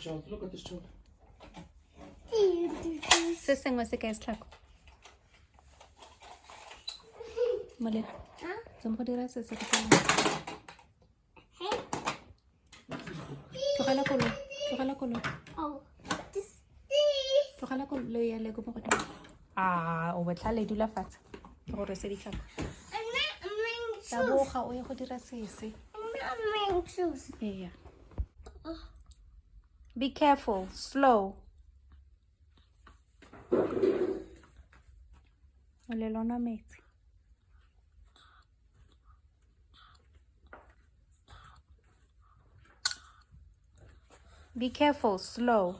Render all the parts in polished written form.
child. Look at this child. Se sengwe se ka setlhako molela tse mo go dira se se ke tlogela koloi tlogela koloi ya leko mo godimo o botlhale dula fatshe ke gore se ditlhako tla boga o ye go dira sese yeah. Be careful, slow. Molelona metsi. Be careful, slow.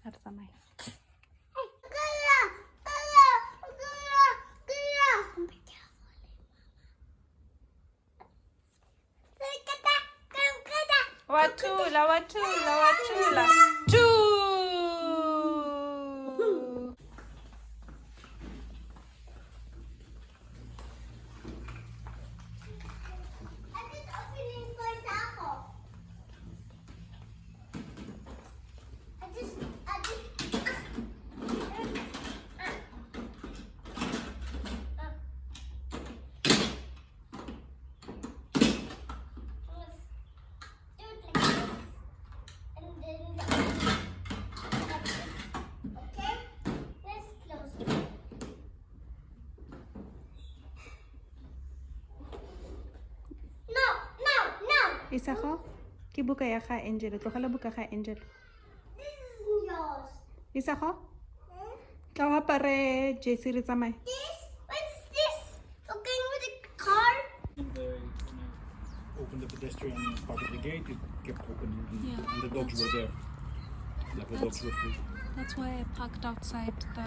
Arsamay. Watula. Two. Isago, ke buka ya ga Angel. Tlogela buka ga Angel. This is yours. Isago, tla o apare jersey re tsamaye. What is this? Okay, with the car? Opened the pedestrian part of the gate. It kept opening, Yeah, and the dogs were there. Like the dogs were free. That's why I parked outside the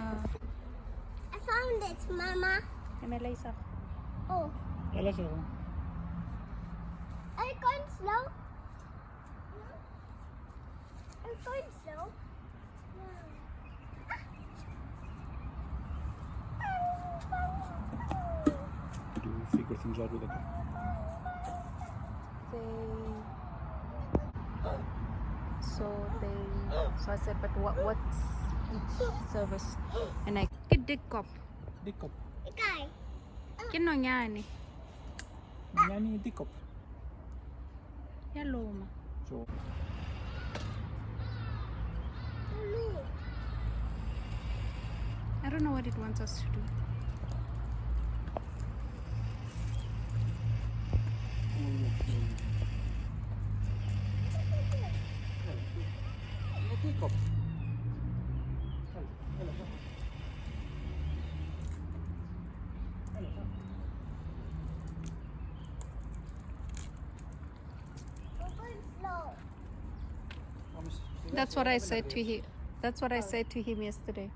I found it, Mama. Emela Isago. Oh, Yeah, let's go. are you going slow? Are you going slow? Do figure things out with the car. So I said, but what's each service? And I get Dikkop. Dikkop. Guy. Ke nonyane. Yani Dikkop. Ya loma. So, I don't know what it wants us to do. Dikkop. We're going slow. That's what I said to him. That's what I said to him yesterday.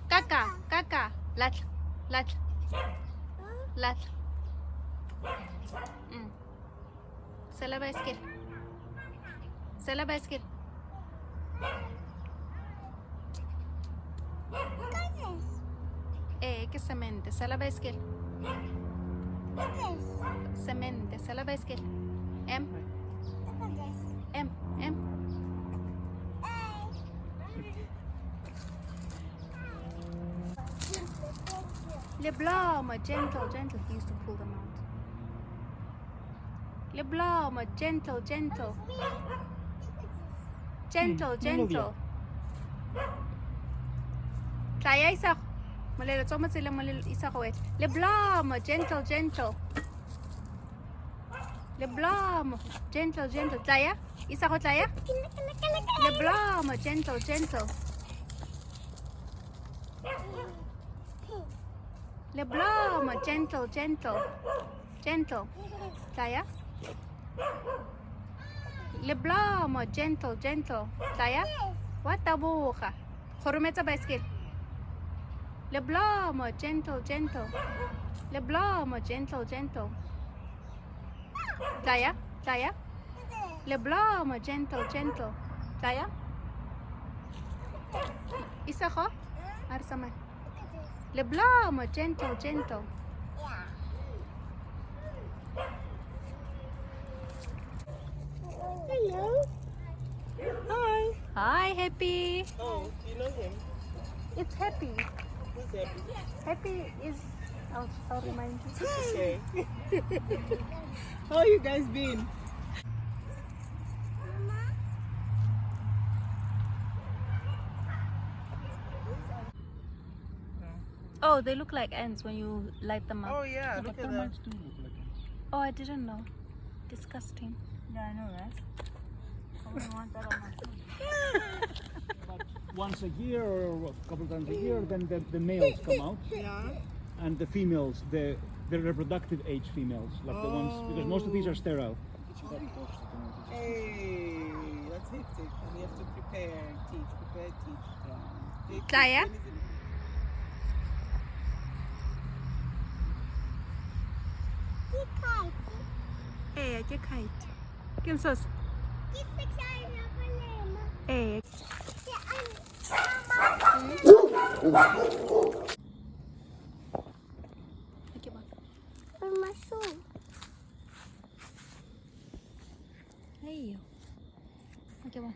Kaka, lat. Sela bicycle. Look at this. Que semente, sela bicycle. Look at this. Semente, sela bicycle. Look at this. M. Hey. Le blanc, gentle. He used to pull them out. Le blanc, gentle. Gentle. Tlaya Isago. Molelo tswa mo tseleng molelo Isago wena. Le blanc, gentle. Le blanc, gentle. Tlaya. Isago tlaya. Le blanc, gentle. Le blanc, gentle. Tlaya. Le blanc, gentle. Tlaya. What taboga? Khorometsa bicycle. Le blanc, gentle. Le blanc, gentle. Tlaya. Le blanc, gentle. Tlaya. Isa ko? Arsa man. Leblomo, gentle, gentle. Yeah. Hello. Hi. Hi, Happy. Oh, you know him? It's Happy. Who's happy? Happy is... I'll remind you. Okay. How you guys been? Oh, they look like ants when you light them up. Oh yeah, look at that. Termites do look like ants. Oh, I didn't know. Disgusting. Yeah, I know that. I wouldn't want that on my food. But once a year or a couple times a year, then the males come out, Yeah. and the females, the reproductive age females, like the ones, because most of these are sterile. Hey, that's hectic. And you have to prepare and teach, prepare, teach. They teach Kaya? when is it- Dikkop. Hey, I get kite. Kim sos? Get the child of a lamb. Hey. Yeah, Mama. Okay, ba? Mama, so. Hey. Okay, ba?